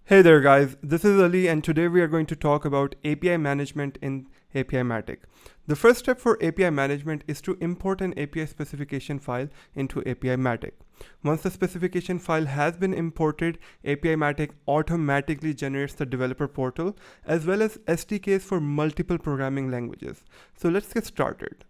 Hey there guys, this is Ali and today we are going to talk about API management in APIMatic. The first step for API management is to import an API specification file into APIMatic. Once the specification file has been imported, APIMatic automatically generates the developer portal as well as SDKs for multiple programming languages. So let's get started.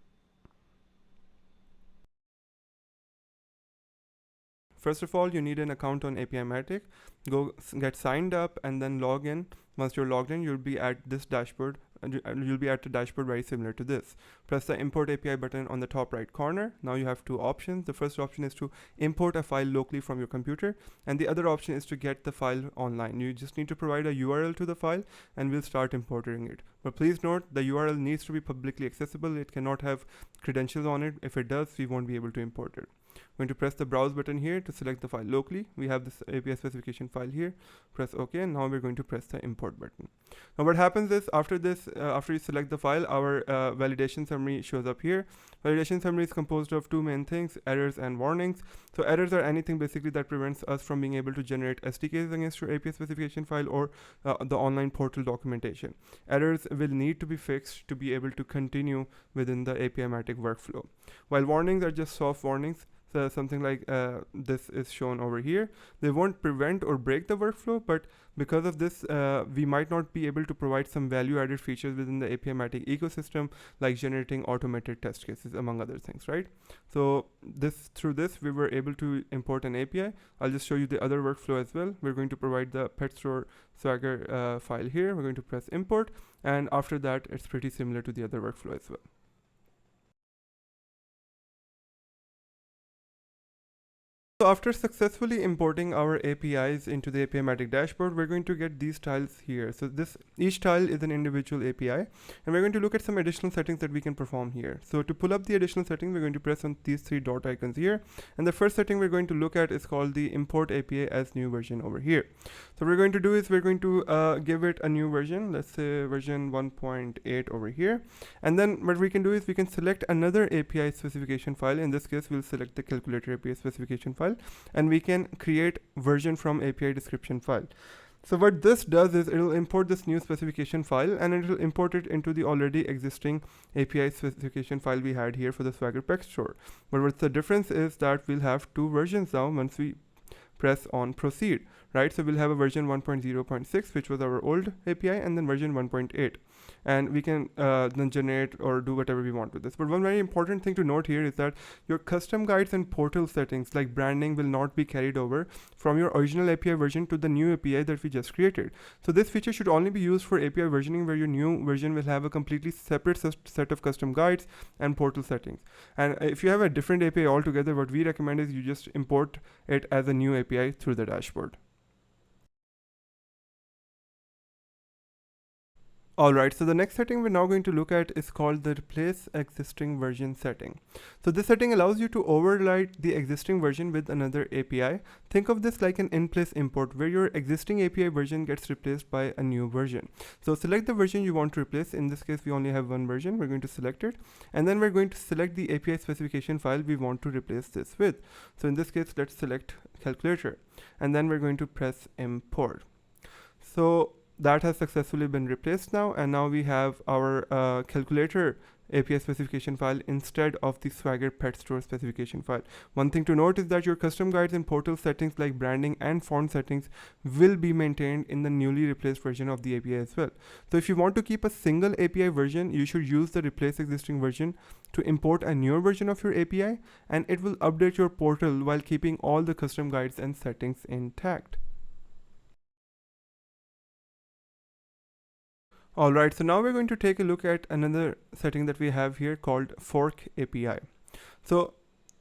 First of all, you need an account on APIMatic. Go get signed up and then log in. Once you're logged in, you'll be at this dashboard. You'll be at a dashboard very similar to this. Press the import API button on the top right corner. Now you have two options. The first option is to import a file locally from your computer, and the other option is to get the file online. You just need to provide a URL to the file and we'll start importing it. But please note, the URL needs to be publicly accessible. It cannot have credentials on it. If it does, we won't be able to import it. I'm going to press the browse button here to select the file locally. We have this API specification file here. Press OK, and now we're going to press the import button. Now what happens is after you select the file, our validation summary shows up here. Validation summary is composed of two main things: errors and warnings. So errors are anything basically that prevents us from being able to generate SDKs against your API specification file or the online portal documentation. Errors will need to be fixed to be able to continue within the APIMatic workflow. While warnings are just soft warnings, so something like this is shown over here. They won't prevent or break the workflow, but because of this, we might not be able to provide some value-added features within the APIMatic ecosystem, like generating automated test cases, among other things, right? So through this, we were able to import an API. I'll just show you the other workflow as well. We're going to provide the pet store Swagger file here. We're going to press import, and after that, it's pretty similar to the other workflow as well. So after successfully importing our APIs into the APIMatic dashboard, we're going to get these tiles here. So each tile is an individual API, and we're going to look at some additional settings that we can perform here. So to pull up the additional settings, we're going to press on these three dot icons here. And the first setting we're going to look at is called the import API as new version over here. So what we're going to do is we're going to give it a new version, let's say version 1.8 over here. And then what we can do is we can select another API specification file. In this case, we'll select the calculator API specification file, and we can create version from API description file. So what this does is it'll import this new specification file and it will import it into the already existing API specification file we had here for the Swagger Pet Store. But what's the difference is that we'll have two versions now once we press on proceed, right? So we'll have a version 1.0.6, which was our old API, and then version 1.8. And we can then generate or do whatever we want with this. But one very important thing to note here is that your custom guides and portal settings like branding will not be carried over from your original API version to the new API that we just created. So this feature should only be used for API versioning, where your new version will have a completely separate set of custom guides and portal settings. And if you have a different API altogether, what we recommend is you just import it as a new API through the dashboard. Alright, so the next setting we're now going to look at is called the replace existing version setting. So this setting allows you to override the existing version with another API. Think of this like an in-place import where your existing API version gets replaced by a new version. So select the version you want to replace. In this case, we only have one version. We're going to select it, and then we're going to select the API specification file we want to replace this with. So in this case, let's select calculator, and then we're going to press import. So that has successfully been replaced now, and now we have our calculator API specification file instead of the Swagger Pet Store specification file. One thing to note is that your custom guides and portal settings like branding and font settings will be maintained in the newly replaced version of the API as well. So if you want to keep a single API version, you should use the replace existing version to import a newer version of your API, and it will update your portal while keeping all the custom guides and settings intact. Alright, so now we're going to take a look at another setting that we have here called Fork API. So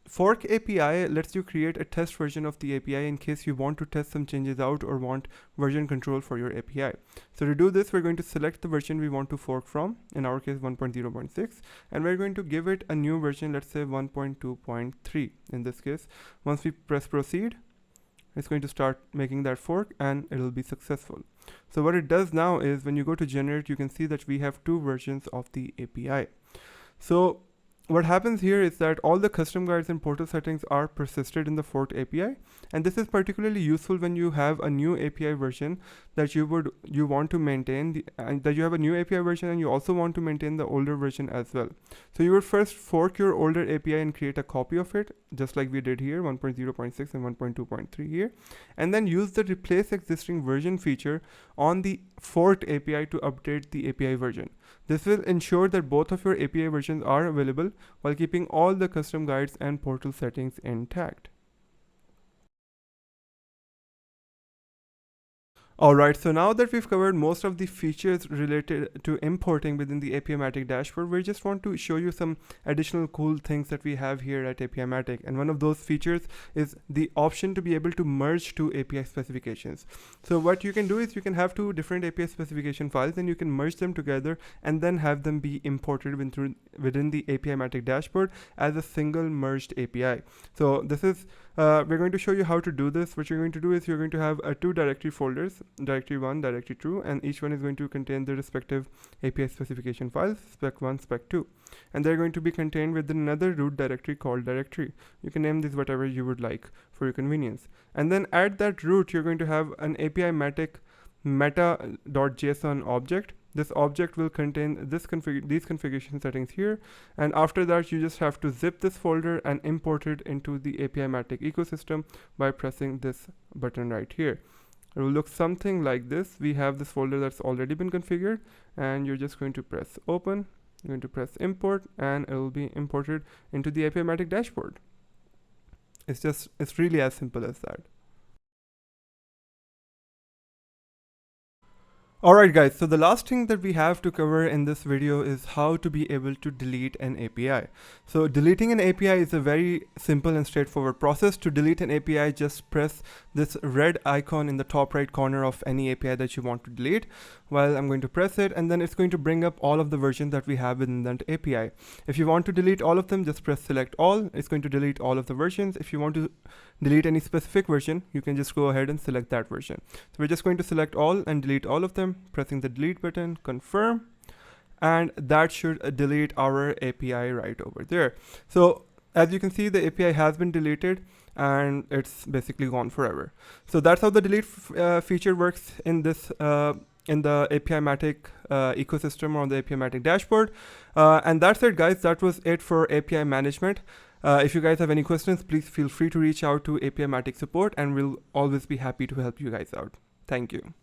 Fork API lets you create a test version of the API in case you want to test some changes out or want version control for your API. So to do this, we're going to select the version we want to fork from, in our case 1.0.6, and we're going to give it a new version, let's say 1.2.3 in this case. Once we press proceed, it's going to start making that fork and it'll be successful. So what it does now is when you go to generate, you can see that we have two versions of the API. So what happens here is that all the custom guides and portal settings are persisted in the forked API, and this is particularly useful when you have a new API version that you want to maintain that you have a new API version and you also want to maintain the older version as well. So you would first fork your older API and create a copy of it, just like we did here, 1.0.6 and 1.2.3 here, and then use the replace existing version feature on the forked API to update the API version. This will ensure that both of your API versions are available while keeping all the custom guides and portal settings intact. Alright, so now that we've covered most of the features related to importing within the APIMatic dashboard, we just want to show you some additional cool things that we have here at APIMatic. And one of those features is the option to be able to merge two API specifications. So what you can do is you can have two different API specification files and you can merge them together and then have them be imported within the APIMatic dashboard as a single merged API. So this is we're going to show you how to do this. What you're going to do is you're going to have two directory folders, directory 1, directory 2, and each one is going to contain the respective API specification files, spec1, spec2, and they're going to be contained within another root directory called directory. You can name this whatever you would like for your convenience. And then at that root, you're going to have an APIMatic meta.json object. This object will contain these configuration settings here, and after that you just have to zip this folder and import it into the APIMatic ecosystem by pressing this button right here. It will look something like this. We have this folder that's already been configured, and you're just going to press open, you're going to press import, and it will be imported into the APIMatic dashboard. It's really as simple as that. Alright guys, so the last thing that we have to cover in this video is how to be able to delete an API. So deleting an API is a very simple and straightforward process. To delete an API, just press this red icon in the top right corner of any API that you want to delete. Well, I'm going to press it, and then it's going to bring up all of the versions that we have within that API. If you want to delete all of them, just press select all. It's going to delete all of the versions. If you want to delete any specific version, you can just go ahead and select that version. So we're just going to select all and delete all of them, pressing the delete button, confirm, and that should delete our API right over there. So as you can see, the API has been deleted and it's basically gone forever. So that's how the delete feature works in this in the APIMatic ecosystem or the APIMatic dashboard. And that's it guys, that was it for API management. If you guys have any questions, please feel free to reach out to APIMatic support and we'll always be happy to help you guys out. Thank you.